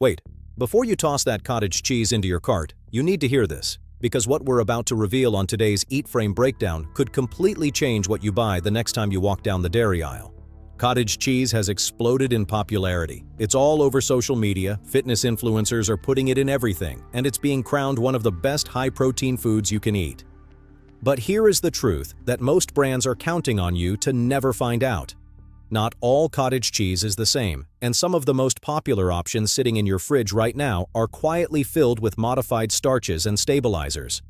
Wait, before you toss that cottage cheese into your cart, you need to hear this, because what we're about to reveal on today's EatFrame breakdown could completely change what you buy the next time you walk down the dairy aisle. Cottage cheese has exploded in popularity. It's all over social media, fitness influencers are putting it in everything, and it's being crowned one of the best high-protein foods you can eat. But here is the truth that most brands are counting on you to never find out. Not all cottage cheese is the same, and some of the most popular options sitting in your fridge right now are quietly filled with modified starches and stabilizers.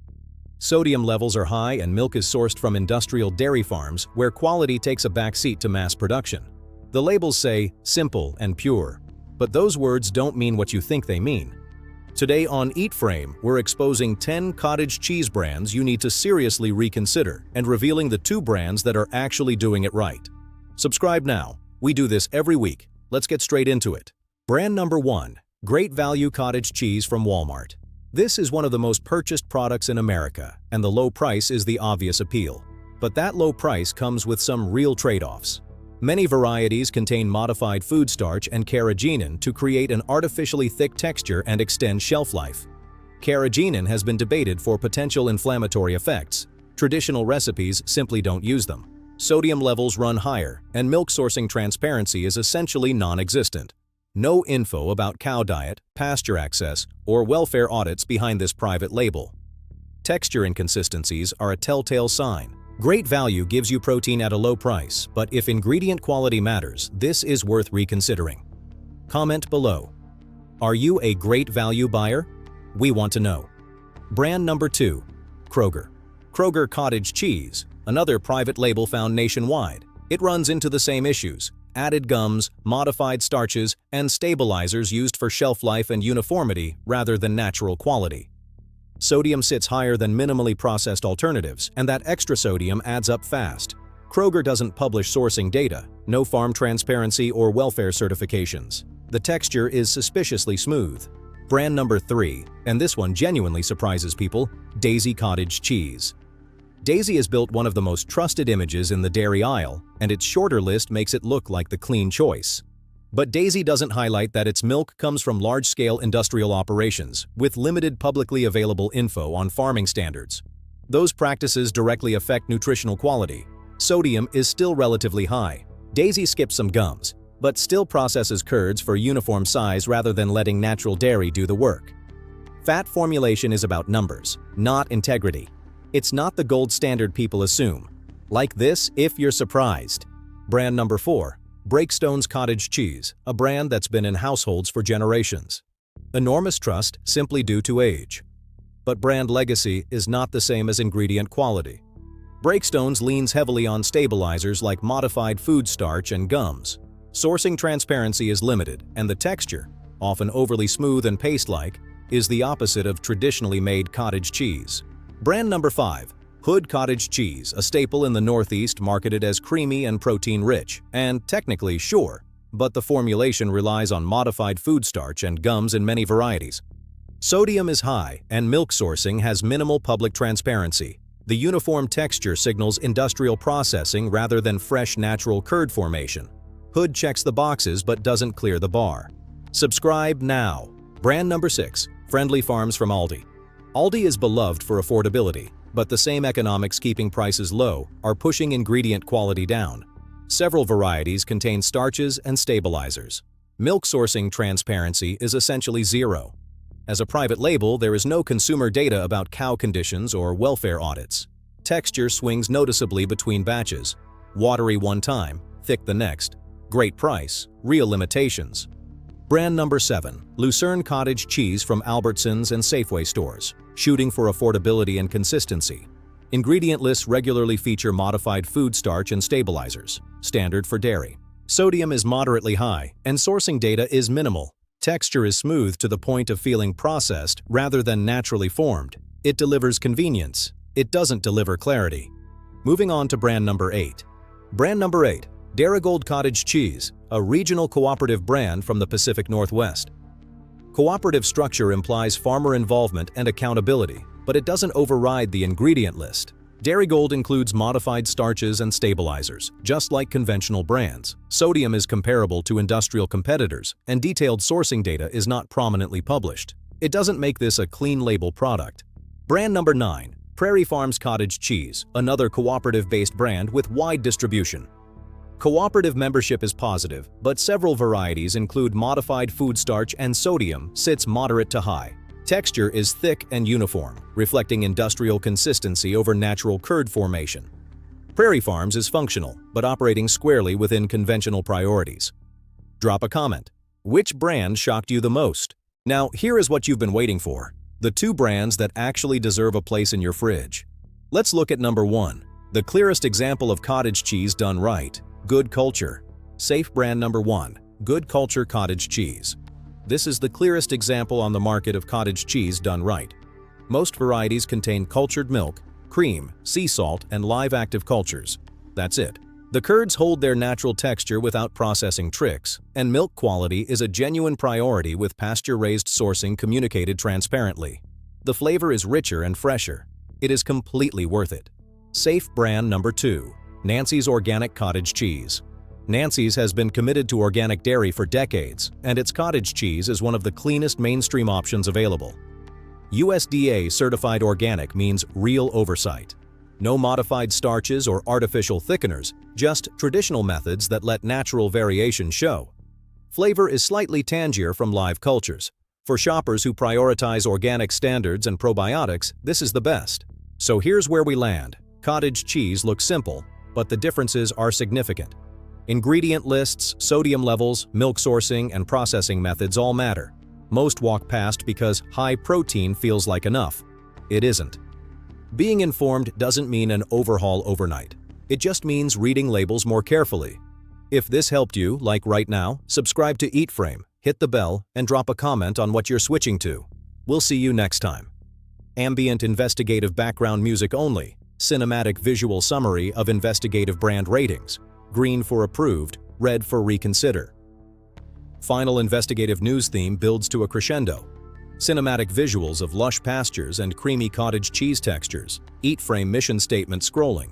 Sodium levels are high and milk is sourced from industrial dairy farms where quality takes a backseat to mass production. The labels say simple and pure, but those words don't mean what you think they mean. Today on EatFrame, we're exposing 10 cottage cheese brands you need to seriously reconsider and revealing the 2 brands that are actually doing it right. Subscribe now. We do this every week. Let's get straight into it. Brand number 1. Great Value Cottage Cheese from Walmart. This is one of the most purchased products in America, and the low price is the obvious appeal. But that low price comes with some real trade-offs. Many varieties contain modified food starch and carrageenan to create an artificially thick texture and extend shelf life. Carrageenan has been debated for potential inflammatory effects. Traditional recipes simply don't use them. Sodium levels run higher, and milk sourcing transparency is essentially non-existent. No info about cow diet, pasture access, or welfare audits behind this private label. Texture inconsistencies are a telltale sign. Great Value gives you protein at a low price, but if ingredient quality matters, this is worth reconsidering. Comment below. Are you a Great Value buyer? We want to know. Brand number 2. Kroger. Kroger Cottage Cheese, another private label found nationwide. It runs into the same issues: added gums, modified starches, and stabilizers used for shelf life and uniformity rather than natural quality. Sodium sits higher than minimally processed alternatives, and that extra sodium adds up fast. Kroger doesn't publish sourcing data, no farm transparency or welfare certifications. The texture is suspiciously smooth. Brand number 3, and this one genuinely surprises people, Daisy Cottage Cheese. Daisy has built one of the most trusted images in the dairy aisle, and its shorter list makes it look like the clean choice. But Daisy doesn't highlight that its milk comes from large-scale industrial operations, with limited publicly available info on farming standards. Those practices directly affect nutritional quality. Sodium is still relatively high. Daisy skips some gums, but still processes curds for uniform size rather than letting natural dairy do the work. Fat formulation is about numbers, not integrity. It's not the gold standard people assume. Like this if you're surprised. Brand number 4. Breakstone's Cottage Cheese, a brand that's been in households for generations. Enormous trust simply due to age. But brand legacy is not the same as ingredient quality. Breakstone's leans heavily on stabilizers like modified food starch and gums. Sourcing transparency is limited, and the texture, often overly smooth and paste-like, is the opposite of traditionally made cottage cheese. Brand number 5. Hood Cottage Cheese, a staple in the Northeast marketed as creamy and protein-rich, and technically sure, but the formulation relies on modified food starch and gums in many varieties. Sodium is high, and milk sourcing has minimal public transparency. The uniform texture signals industrial processing rather than fresh natural curd formation. Hood checks the boxes but doesn't clear the bar. Subscribe now. Brand number 6. Friendly Farms from Aldi. Aldi is beloved for affordability, but the same economics keeping prices low are pushing ingredient quality down. Several varieties contain starches and stabilizers. Milk sourcing transparency is essentially zero. As a private label, there is no consumer data about cow conditions or welfare audits. Texture swings noticeably between batches. Watery one time, thick the next. Great price, real limitations. Brand number 7. Lucerne Cottage Cheese from Albertsons and Safeway stores, shooting for affordability and consistency. Ingredient lists regularly feature modified food starch and stabilizers, standard for dairy. Sodium is moderately high, and sourcing data is minimal. Texture is smooth to the point of feeling processed rather than naturally formed. It delivers convenience. It doesn't deliver clarity. Moving on to brand number 8. Brand number 8. Darigold Cottage Cheese, a regional cooperative brand from the Pacific Northwest. Cooperative structure implies farmer involvement and accountability, but it doesn't override the ingredient list. Dairygold includes modified starches and stabilizers, just like conventional brands. Sodium is comparable to industrial competitors, and detailed sourcing data is not prominently published. It doesn't make this a clean label product. Brand number 9. Prairie Farms Cottage Cheese, another cooperative-based brand with wide distribution. Cooperative membership is positive, but several varieties include modified food starch and sodium sits moderate to high. Texture is thick and uniform, reflecting industrial consistency over natural curd formation. Prairie Farms is functional, but operating squarely within conventional priorities. Drop a comment. Which brand shocked you the most? Now, here is what you've been waiting for. The 2 brands that actually deserve a place in your fridge. Let's look at number 1. The clearest example of cottage cheese done right. Good Culture. Safe brand number 1. Good Culture Cottage Cheese. This is the clearest example on the market of cottage cheese done right. Most varieties contain cultured milk, cream, sea salt, and live active cultures. That's it. The curds hold their natural texture without processing tricks, and milk quality is a genuine priority with pasture-raised sourcing communicated transparently. The flavor is richer and fresher. It is completely worth it. Safe brand number 2. Nancy's Organic Cottage Cheese. Nancy's has been committed to organic dairy for decades, and its cottage cheese is one of the cleanest mainstream options available. USDA certified organic means real oversight. No modified starches or artificial thickeners, just traditional methods that let natural variation show. Flavor is slightly tangier from live cultures. For shoppers who prioritize organic standards and probiotics, this is the best. So here's where we land. Cottage cheese looks simple, but the differences are significant. Ingredient lists, sodium levels, milk sourcing, and processing methods all matter. Most walk past because high protein feels like enough. It isn't. Being informed doesn't mean an overhaul overnight. It just means reading labels more carefully. If this helped you, like right now, subscribe to EatFrame, hit the bell, and drop a comment on what you're switching to. We'll see you next time. Ambient investigative background music only. Cinematic visual summary of investigative brand ratings. Green for approved, red for reconsider. Final investigative news theme builds to a crescendo. Cinematic visuals of lush pastures and creamy cottage cheese textures. EatFrame mission statement scrolling.